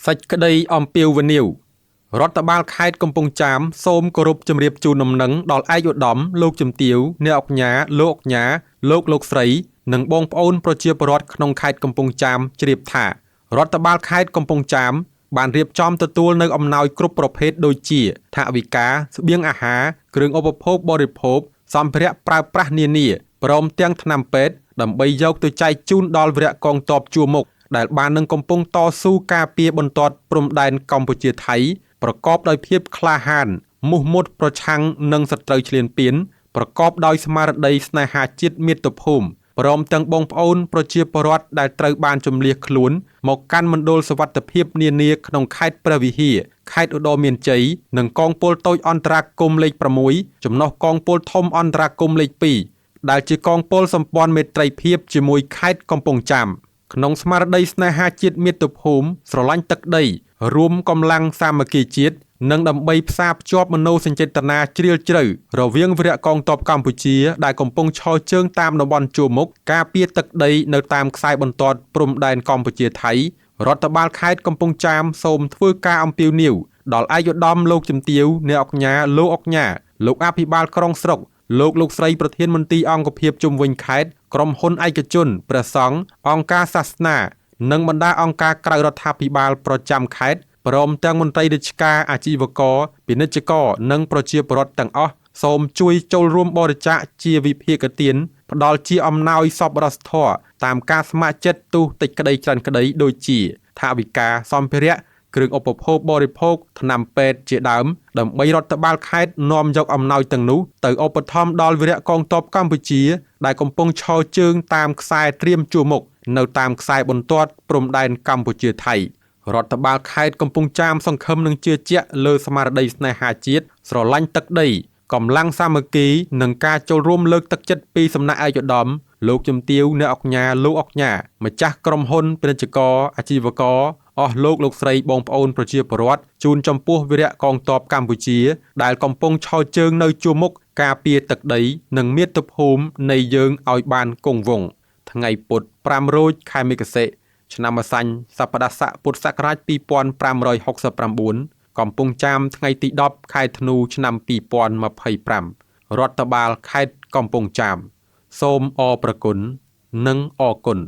សេចក្តីអំពាវនាវរដ្ឋបាលខេត្តកំពង់ចាមសូមគោរពជម្រាបជូនដំណឹងដល់ឯកឧត្តមលោកជំទាវអ្នកអង្គញាលោកអង្គញាលោកស្រីនិងបងប្អូនប្រជាពលរដ្ឋក្នុងខេត្តកំពង់ចាមជ្រាបថារដ្ឋបាលខេត្តកំពង់ចាមបានរៀបចំទទួលនៅអំណោយគ្រប់ប្រភេទដូចជាថវិកាស្បៀងអាហារគ្រឿងឧបភោគបរិភោគសម្ភារៈប្រើប្រាស់នានាព្រមទាំងថ្នាំពេទ្យដើម្បីយកទៅចែកជូនដល់វីរៈកងទ័ពជួរមុខដែលបាននឹងកំពុងតស៊ូការពារបន្ទាត់ព្រំដែនកម្ពុជាថៃប្រកបដោយភាពក្លាហានមោះមុតប្រឆាំងនឹងសត្រូវឈ្លានពានប្រកបដោយស្មារតីស្នេហាជាតិមាតុភូមិព្រមទាំងបងប្អូនប្រជាពលរដ្ឋដែលត្រូវបានជម្លៀសខ្លួនមកកាន់មណ្ឌលសុវត្ថិភាពនានាក្នុងខេត្តព្រះវិហារខេត្តឧត្តរមានជ័យនិងកងពលតូចអន្តរាគមន៍លេខ6ចំណុះកងពលធំអន្តរាគមន៍លេខ2ដែលជាកងពលសម្ព័ន្ធមេត្រីភាពជាមួយខេត្តកំពង់ចាមក្នុងស្មារតីស្នេហាជាតិមាតុភូមិស្រឡាញ់ទឹកដីរួមកម្លាំងសាមគ្គីជាតិនិងដើម្បីផ្សារភ្ជាប់មនោសញ្ចេតនាជ្រាលជ្រៅរវាងវីរៈកងទ័ពកម្ពុជាដែលកំពុងឈរជើងតាមតំបន់ជួរមុខការពារទឹកដីនៅតាមខ្សែបន្ទាត់ព្រំដែនកម្ពុជាថៃរដ្ឋបាលខេត្តកំពង់ចាមសូមធ្វើការអំពាវនាវដល់ឯកឧត្តមលោកជំទាវអ្នកអង្គញាលោកអង្គញាលោកអភិបាលក្រុងស្រុកលោកស្រីប្រធានមន្ត្រីអង្គភាពជុំវិញខេត្តក្រុមហ៊ុនឯកជនព្រះសង្ឃអង្គការសាសនានិងបណ្ដាអង្គការក្រៅរដ្ឋាភិបាលប្រចាំខេត្តព្រមទាំងមន្ត្រីរាជការអាជីវករពាណិជ្ជករនិងប្រជាពលរដ្ឋទាំងអស់សូមជួយចូលរួមបរិច្ចាគជាវិភាគទានផ្ដល់ជាអំណោយសប្បុរសធម៌តាមការស្ម័គ្រចិត្តទូតិចក្តីច្រើនក្តីដូចជាថវិកាសម្ភារៈគ្រឿងឧបភោគបរិភោគថ្នាំពេទ្យជាដើមដើម្បីរដ្ឋបាលខេត្តនាំយកអំណោយទាំងនោះទៅឧបត្ថម្ភដល់វីរៈកងទ័ពកម្ពុជាដែលកំពុងឈរជើងតាមខ្សែត្រៀមជួរមុខនៅតាមខ្សែបន្ទាត់ព្រំដែនកម្ពុជាថៃរដ្ឋបាលខេត្តកំពង់ចាមសង្ឃឹមនឹងជឿជាក់លើស្មារតីស្នេហាជាតិស្រឡាញ់ទឹកដីកម្លាំងសាមគ្គីនិងការចូលរួមលើកទឹកចិត្តពីសំណាក់ឯកឧត្តមលោកជំទាវអ្នកអង្គញាលោកអង្គញាម្ចាស់ក្រុមហ៊ុនពាណិជ្ជករអាជីវករអស់លោកស្រីបងប្អូនប្រជាពលរដ្ឋជូនចំពោះវីរៈកងទ័ពកម្ពុជាដែលកំពុងឈរជើងនៅជួរមុខការពារទឹកដីនិងមាតុភូមិនៃយើងឲ្យបានគង់វង្សថ្ងៃពុធ5រោចខែមេគសេឆ្នាំម្សាញ់សប្តាហ៍ស័កពុទ្ធសករាជ2569កំពង់ចាមថ្ងៃទី10ខែធ្នូឆ្នាំ2025រដ្ឋបាលខេត្តកំពង់ចាមសូមអរព្រគុណនិងអរគុណ